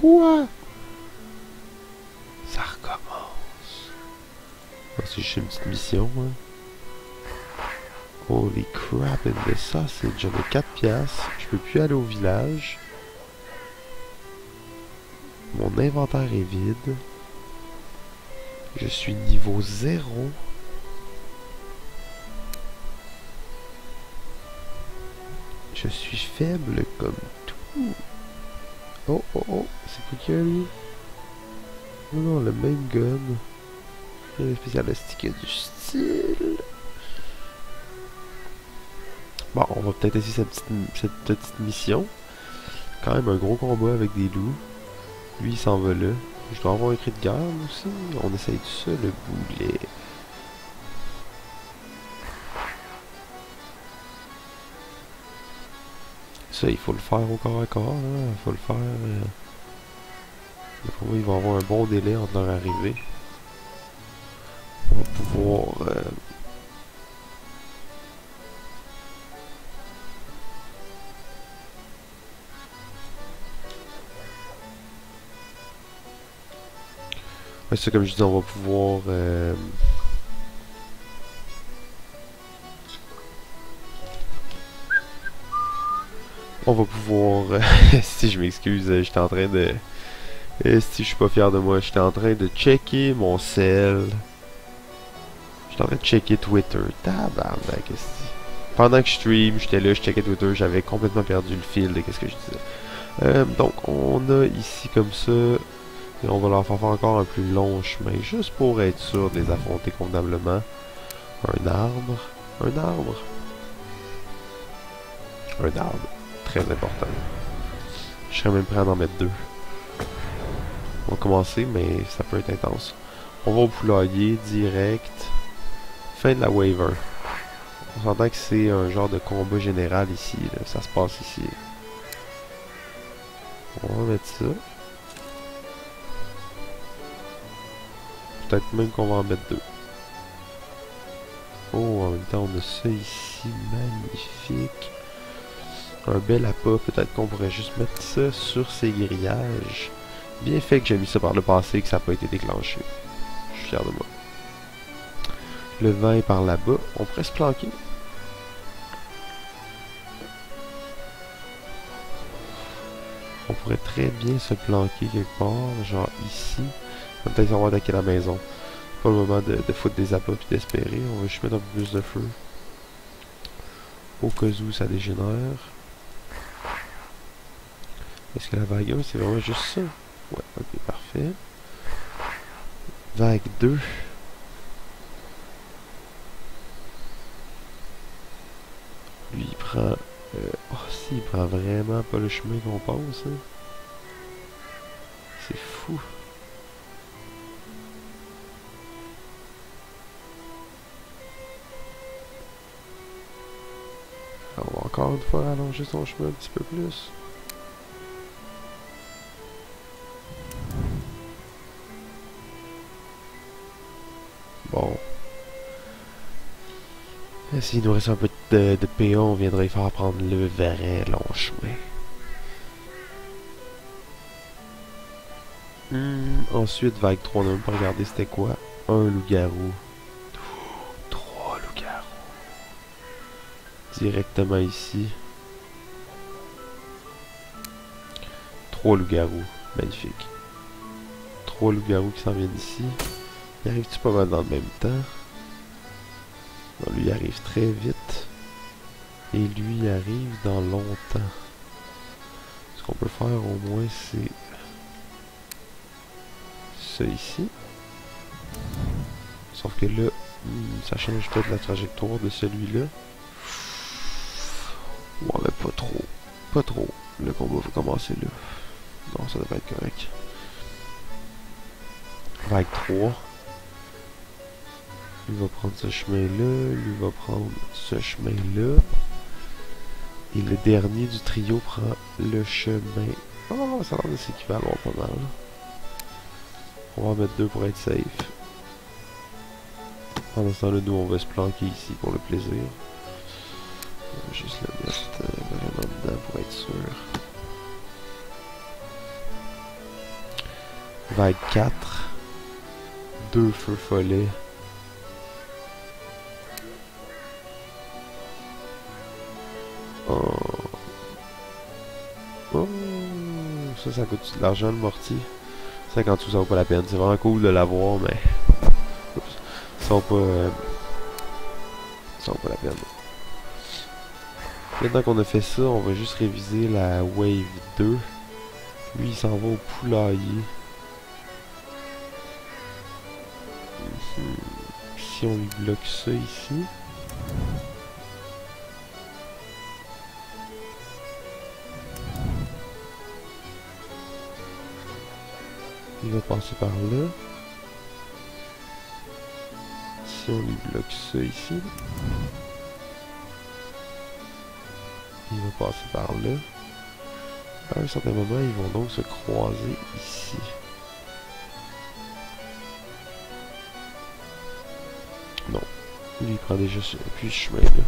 Quoi? Ça recommence. Ah, c'est juste une petite mission, hein. Holy crap in the sausage. J'en ai 4 piastres. Je peux plus aller au village. Mon inventaire est vide. Je suis niveau 0. Je suis faible comme tout. Oh, oh, oh. C'est quoi qu'il y a, lui? Oh non, le même gun. Le spécialistique du style. Bon, on va peut-être essayer cette petite mission. Quand même un gros combat avec des loups. Lui, il s'en va là. Je dois avoir un cri de guerre aussi. On essaye de ça, le boulet. Ça, il faut le faire au corps à corps. Hein. Il faut le faire. Pour moi, il va y avoir un bon délai entre leur arrivée. On va pouvoir... Ouais, c'est comme je dis, on va pouvoir... On va pouvoir... si je m'excuse, j'étais en train de... si je suis pas fier de moi, j'étais en train de checker mon cell. J'étais en train de checker Twitter. Tabarnak, esti. Pendant que je stream, j'étais là, je checkais Twitter, j'avais complètement perdu le fil de qu'est-ce que je disais. Donc, on a ici comme ça... Et on va leur faire encore un plus long chemin, juste pour être sûr de les affronter convenablement. Un arbre. Un arbre. Un arbre. Très important. Je serais même prêt à en mettre 2. On va commencer, mais ça peut être intense. On va au poulailler, direct. Fin de la waiver. On s'entend que c'est un genre de combat général ici. Là. Ça se passe ici. On va mettre ça. Peut-être même qu'on va en mettre 2. Oh, en même temps, on a ça ici. Magnifique. Un bel appât. Peut-être qu'on pourrait juste mettre ça sur ces grillages. Bien fait que j'ai mis ça par le passé et que ça n'a pas été déclenché. Je suis fier de moi. Le vent est par là-bas. On pourrait se planquer. On pourrait très bien se planquer quelque part. Genre ici. Peut-être qu'on va attaquer la maison. Pas le moment de foutre des appâts et d'espérer. On va juste mettre un peu plus de feu. Au cas où ça dégénère. Est-ce que la vague 1 c'est vraiment juste ça? Ouais, ok, parfait. Vague 2. Lui il prend... oh si, il prend vraiment pas le chemin qu'on passe. Hein. C'est fou. On va encore une fois allonger son chemin un petit peu plus. Bon. S'il nous reste un peu de PA, on viendrait faire prendre le vrai long chemin. Ensuite, vague 3, on n'a même pas regardé c'était quoi. Un loup-garou. 3 loups-garous. Directement ici. 3 loups-garous. Magnifique. 3 loups-garous qui s'en viennent ici. Il arrive-tu pas mal dans le même temps? Non, lui il arrive très vite. Et lui il arrive dans longtemps. Ce qu'on peut faire au moins c'est... ça ici. Sauf que là, ça change peut-être la trajectoire de celui-là. Ouais, mais pas trop. Pas trop. Le combat va commencer là. Non, ça devrait être correct. Vague 3. Lui va prendre ce chemin-là. Lui va prendre ce chemin-là. Et le dernier du trio prend le chemin. Oh, ça a l'air de s'équivaloir pas mal. On va en mettre 2 pour être safe. Pendant ce temps-là, nous, on va se planquer ici pour le plaisir. On va juste le mettre vraiment dedans pour être sûr. Vague 4. 2 feux follets. Oh. Oh. Ça coûte de l'argent le mortier. 50 sous, ça vaut pas la peine. C'est vraiment cool de l'avoir, mais... Oups. Ça vaut pas... ça vaut pas la peine. Maintenant qu'on a fait ça, on va juste réviser la Wave 2. Lui, il s'en va au poulailler. Si on lui bloque ça ici... il va passer par là. Si on lui bloque ça ici... il va passer par là. À un certain moment, ils vont donc se croiser ici. Non. Lui, il prend déjà ce chemin-là.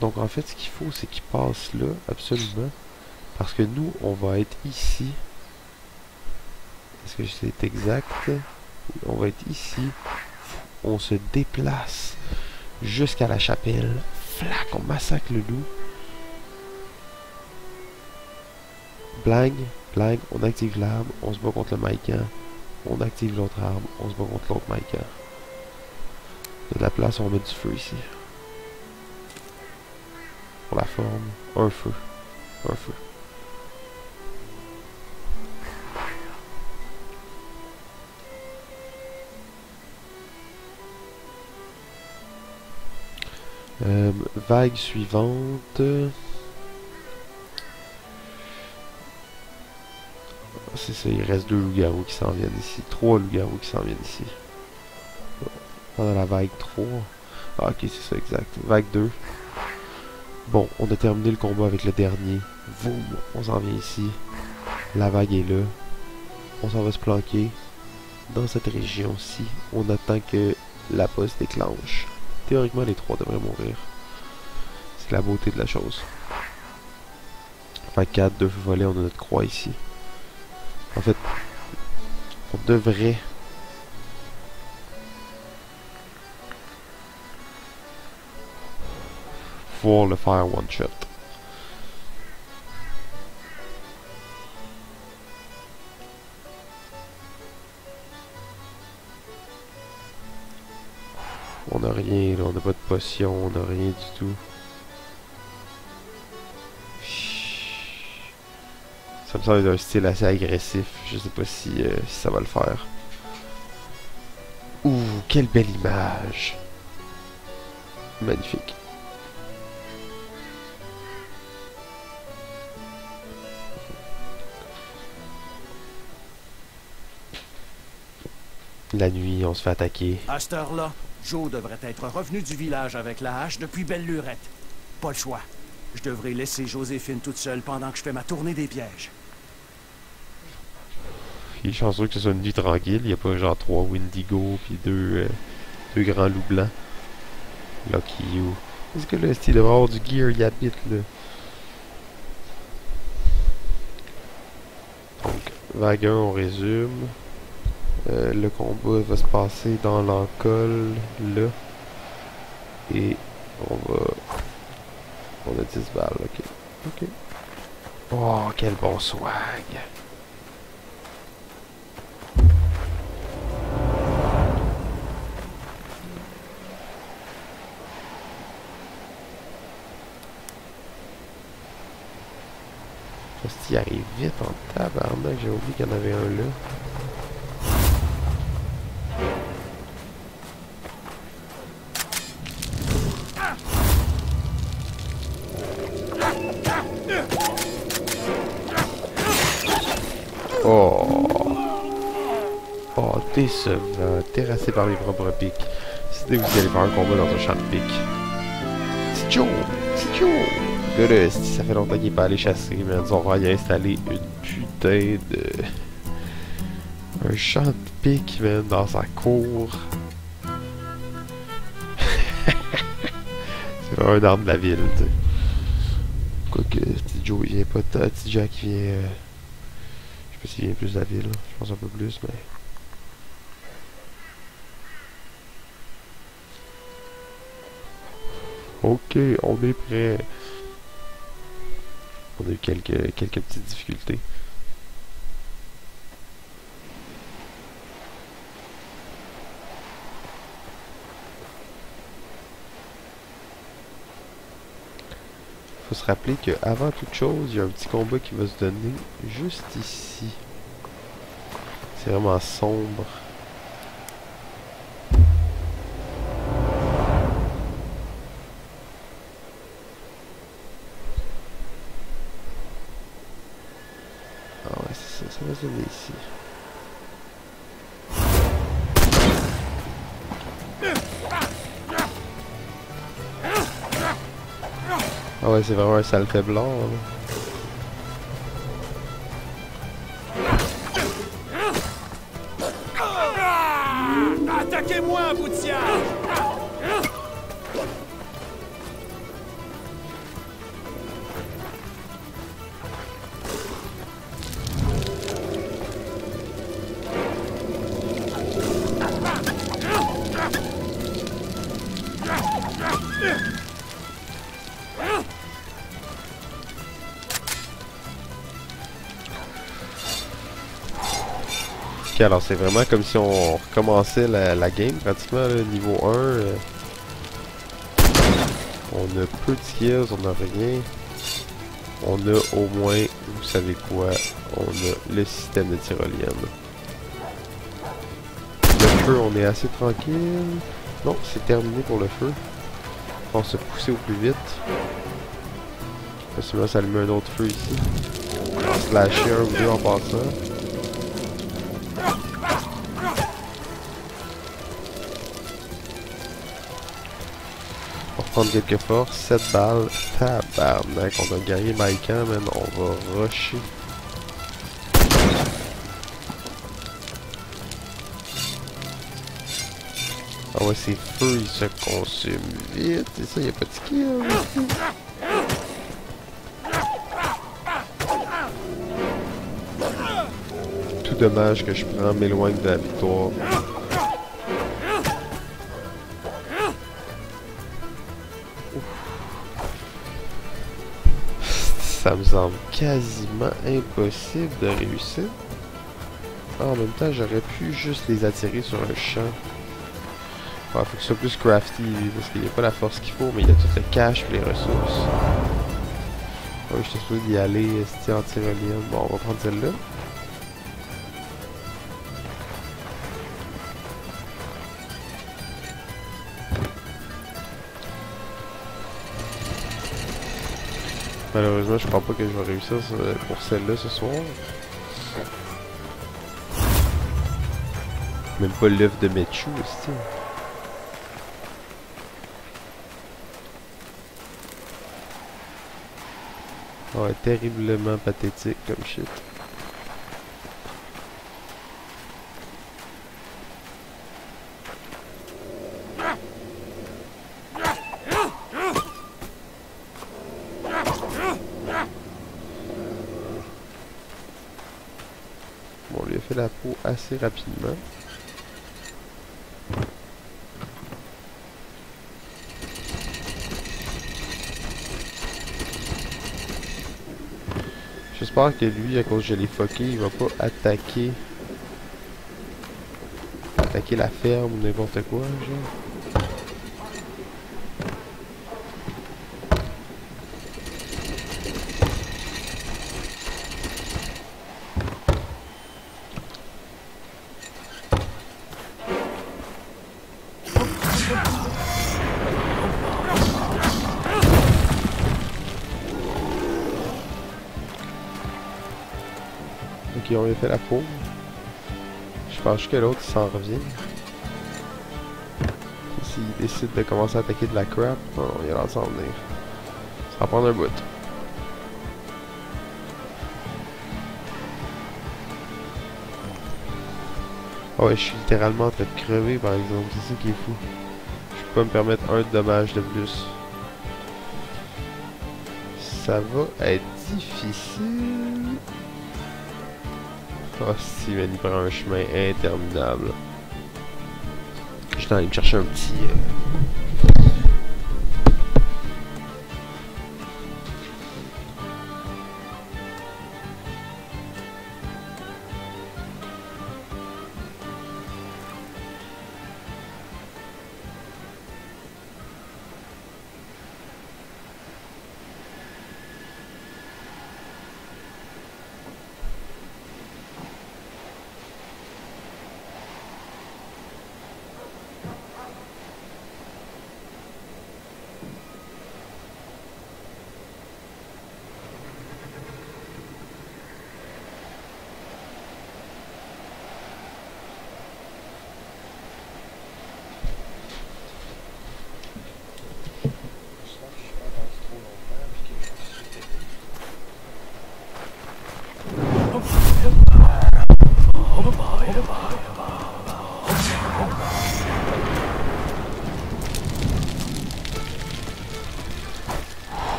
Donc, en fait, ce qu'il faut, c'est qu'il passe là, absolument. Parce que nous, on va être ici. Est-ce que c'est exact? On va être ici. On se déplace jusqu'à la chapelle. Flac, on massacre le loup. Blang, blang, on active l'arme, on se bat contre le Maïkan. On active l'autre arme, on se bat contre l'autre Maïkan. Il y a de la place, on met du feu ici. Pour la forme, un feu. Un feu. Vague suivante. C'est ça, il reste 2 loups-garous qui s'en viennent ici. 3 loups-garous qui s'en viennent ici. Pendant la vague 3. Ah, ok, c'est ça, exact. Vague 2. Bon, on a terminé le combat avec le dernier. Boum, on s'en vient ici. La vague est là. On s'en va se planquer. Dans cette région-ci, on attend que la pause déclenche. Théoriquement, les 3 devraient mourir. C'est la beauté de la chose. Vague 4, 2 feux volets, on a notre croix ici. En fait, on devrait... pouvoir le faire one shot. On n'a rien, là, on n'a pas de potion, on n'a rien du tout. Ça me semble d'un style assez agressif. Je sais pas si ça va le faire. Ouh, quelle belle image. Magnifique. La nuit, on se fait attaquer. À cette heure-là, Joe devrait être revenu du village avec la hache depuis belle lurette. Pas le choix. Je devrais laisser Joséphine toute seule pendant que je fais ma tournée des pièges. Il est chanceux que ce soit une nuit tranquille. Il n'y a pas genre 3 Wendigo puis 2 grands loups blancs. Lucky you. Est-ce que là, il devrait avoir du gear, il habite là. Donc, vague 1, on résume. Le combat va se passer dans l'encol, là. Et on va... on a 10 balles, ok. Ok. Oh, quel bon swag! Il arrive vite en tabarnak, j'ai oublié qu'il y en avait un là. Oh! Oh, décevant, terrassé par mes propres pics. Décidez vous allez faire un combat dans un champ de pics. C'est Joe! C'est Joe! Le gars là, ça fait longtemps qu'il est pas allé chasser, mais on va y installer une putain de... un champ de pics, man, dans sa cour. C'est vraiment un arme de la ville, tu sais. Quoique, petit Joe il vient pas de... Petit Jack il vient... je sais pas s'il vient plus de la ville. Je pense un peu plus, mais... Ok, on est prêt. On a eu quelques petites difficultés. Faut se rappeler qu'avant toute chose, il y a un petit combat qui va se donner juste ici. C'est vraiment sombre. Ah ouais, c'est ça, ça va se donner ici. Ah ouais, c'est vraiment un sale faiblard, là. Attaquez-moi, bout de cierge! Ok, alors c'est vraiment comme si on recommençait la game pratiquement, là, niveau 1. On a peu de skills, on a rien. On a au moins, vous savez quoi, on a le système de tyrolienne. Le feu, on est assez tranquille. Non, c'est terminé pour le feu. On va se pousser au plus vite. Possiblement s'allumer un autre feu ici. Slasher un ou deux en passant. On va prendre quelques forces. 7 balles. Tabarnak. On a gagné Maïkan, man. On va rusher. Ah ouais, ces feux, ils se consument vite. Et ça, il n'y a pas de skill. Tout dommage que je prends m'éloigne de la victoire. Ça me semble quasiment impossible de réussir. En même temps, j'aurais pu juste les attirer sur un champ. Ouais, faut que ce soit plus crafty, parce qu'il n'y a pas la force qu'il faut, mais il y a tout le cash et les ressources. Ouais, j'étais supposé d'y aller, c'était en tyrolienne. Bon, on va prendre celle-là. Malheureusement, je crois pas que je vais réussir pour celle-là ce soir. Même pas l'œuf de Mechu, aussi. Ouais, terriblement pathétique comme shit. Bon, on lui a fait la peau assez rapidement. J'espère que lui, à cause que je l'ai fucké, il va pas attaquer la ferme ou n'importe quoi, genre. Ok, on lui a fait la peau. Je pense que l'autre s'en revient. S'il décide de commencer à attaquer de la crap, non, il a l'air de s'en venir. Ça va prendre un bout. Ah ouais, je suis littéralement en train de crever par exemple, c'est ça qui est fou. Je peux pas me permettre un dommage de plus. Ça va être difficile. Oh si, mais il prend un chemin interminable. Je vais aller me chercher un petit...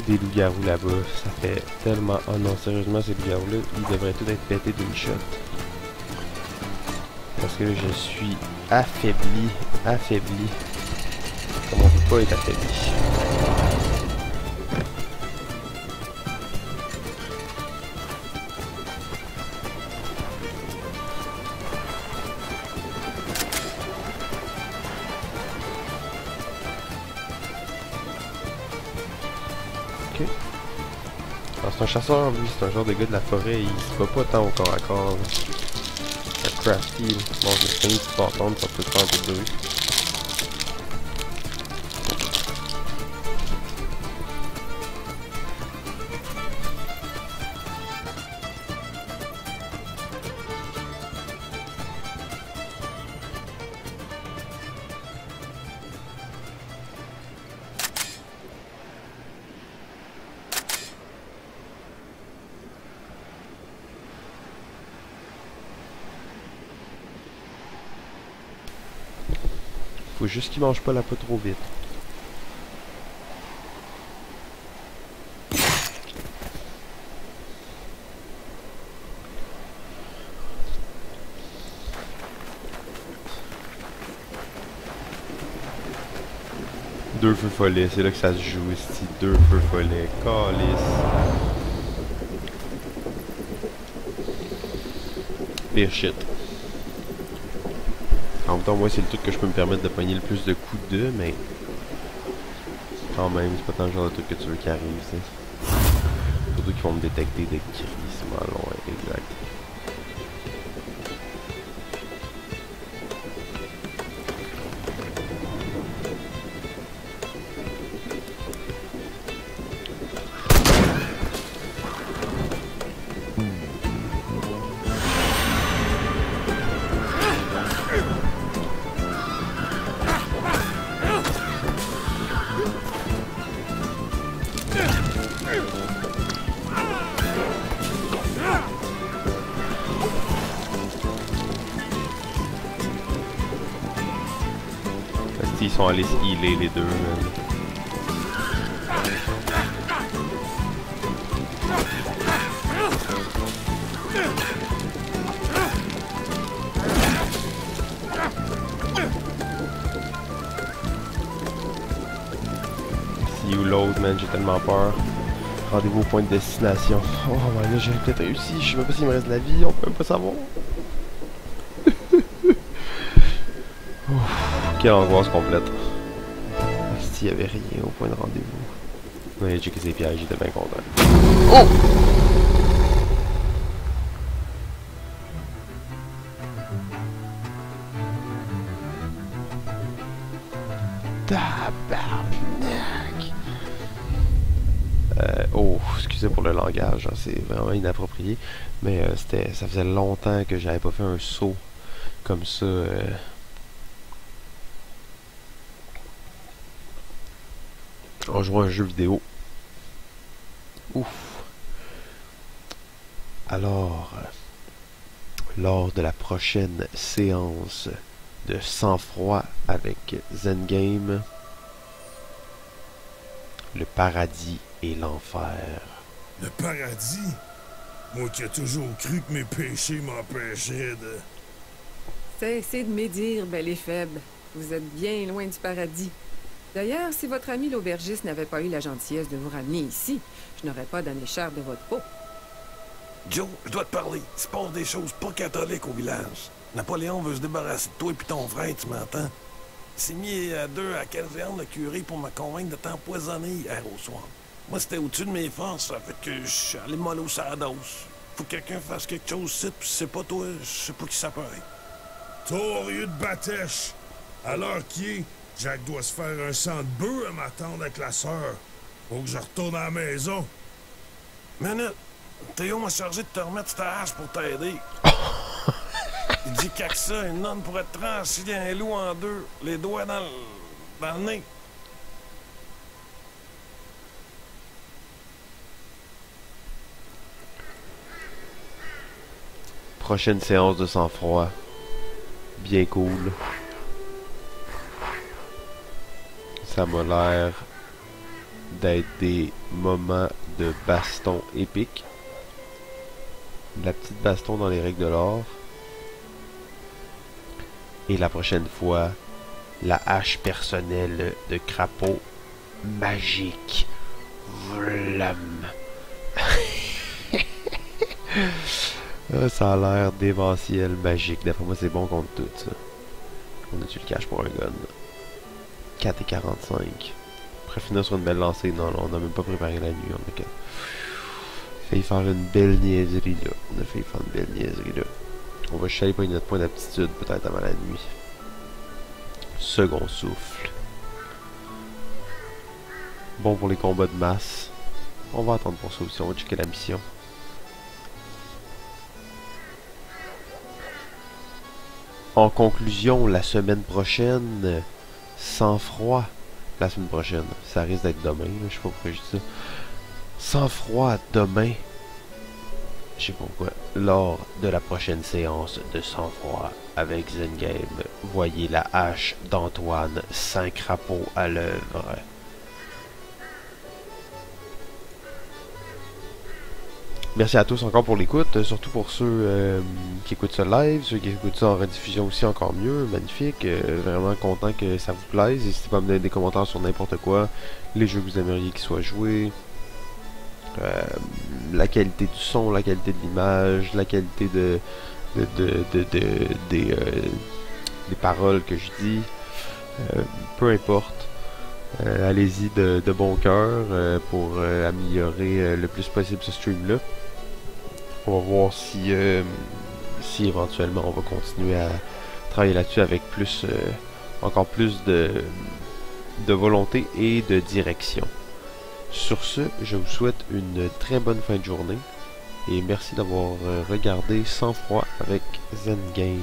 des loups-garous là-bas, ça fait tellement... Oh non, sérieusement, ces loups-garous-là, ils devraient tous être pétés d'une shot. Parce que là, je suis affaibli. Comme on peut pas être affaibli. Ok. Alors c'est un chasseur, lui, c'est un genre de gars de la forêt, il se bat pas tant au corps à corps. Un crafty, il mange le pain, tu peux entendre, ça peut faire un peu de bruit. Faut juste qu'il mange pas la peau trop vite. Deux feux follets, c'est là que ça se joue ici. Deux feux follets, calice. Pire shit. En même temps, moi, c'est le truc que je peux me permettre de pogner le plus de coups de, mais... Quand même, c'est pas tant le genre de truc que tu veux qui arrive, c'est... Surtout qu'ils vont me détecter dès qu'ils crient, c'est long, exact. Ils sont allés se healer les deux. See you load, man, j'ai tellement peur. Rendez-vous au point de destination. Oh my god, j'ai peut-être réussi. Je sais même pas s'il me reste de la vie, on peut même pas savoir. Quelle angoisse complète. S'il y avait rien au point de rendez-vous. Ouais, j'ai checké ses pièges, j'étais bien content. Oh! Tabarnak! Oh, excusez pour le langage, hein, c'est vraiment inapproprié. Mais ça faisait longtemps que j'avais pas fait un saut comme ça. En jouant à un jeu vidéo. Ouf. Alors, lors de la prochaine séance de sang-froid avec Zen Game, le paradis et l'enfer. Le paradis? Moi qui ai toujours cru que mes péchés m'empêcheraient de... Cessez de médire, bel et faible. Vous êtes bien loin du paradis. D'ailleurs, si votre ami l'aubergiste n'avait pas eu la gentillesse de vous ramener ici, je n'aurais pas donné cher de votre peau. Joe, je dois te parler. Il se passe des choses pas catholiques au village. Napoléon veut se débarrasser de toi et puis ton frère, tu m'entends? Il s'est mis à deux à caserne le curé pour me convaincre de t'empoisonner hier au soir. Moi, c'était au-dessus de mes forces, ça fait que je suis allé mollo sur la dose. Faut que quelqu'un fasse quelque chose ici, puis c'est pas toi, je sais pas qui ça peut être. Torieux de Batèche! À l'heure qui est, Jack doit se faire un sang de bœuf à m'attendre avec la sœur. Faut que je retourne à la maison. Minute! Théo m'a chargé de te remettre ta hache pour t'aider. Il dit qu'avec ça, une nonne pourrait te trancher un loup en deux, les doigts dans le nez. Prochaine séance de sang-froid. Bien cool. Ça m'a l'air d'être des moments de baston épiques. La petite baston dans les règles de l'or. Et la prochaine fois, la hache personnelle de crapaud magique. Vlam. Ça a l'air démentiel magique. D'après moi, c'est bon contre tout ça. On a-tu le cash pour un gun? 4 et 45. Après finir sur une belle lancée. Non, on n'a même pas préparé la nuit. On a failli faire une belle niaiserie là. On a failli faire une belle niaiserie là. On va chialer pour notre point d'aptitude peut-être avant la nuit. Second souffle. Bon pour les combats de masse. On va attendre pour ça aussi. On va checker la mission. En conclusion, la semaine prochaine, sang-froid. La semaine prochaine, ça risque d'être demain. Là, je sais pas pourquoi je dis ça. Sang-froid demain. Je sais pas pourquoi. Lors de la prochaine séance de sang-froid avec Zengame, voyez la hache d'Antoine, 5 crapauds à l'œuvre. Merci à tous encore pour l'écoute, surtout pour ceux qui écoutent ça live, ceux qui écoutent ça en rediffusion aussi encore mieux, magnifique, vraiment content que ça vous plaise. N'hésitez pas à me donner des commentaires sur n'importe quoi, les jeux que vous aimeriez qu'ils soient joués, la qualité du son, la qualité de l'image, la qualité des paroles que je dis, peu importe. Allez-y de bon cœur pour améliorer le plus possible ce stream-là. On va voir si éventuellement on va continuer à travailler là-dessus avec plus, encore plus de volonté et de direction. Sur ce, je vous souhaite une très bonne fin de journée et merci d'avoir regardé Sang-Froid avec Zengame.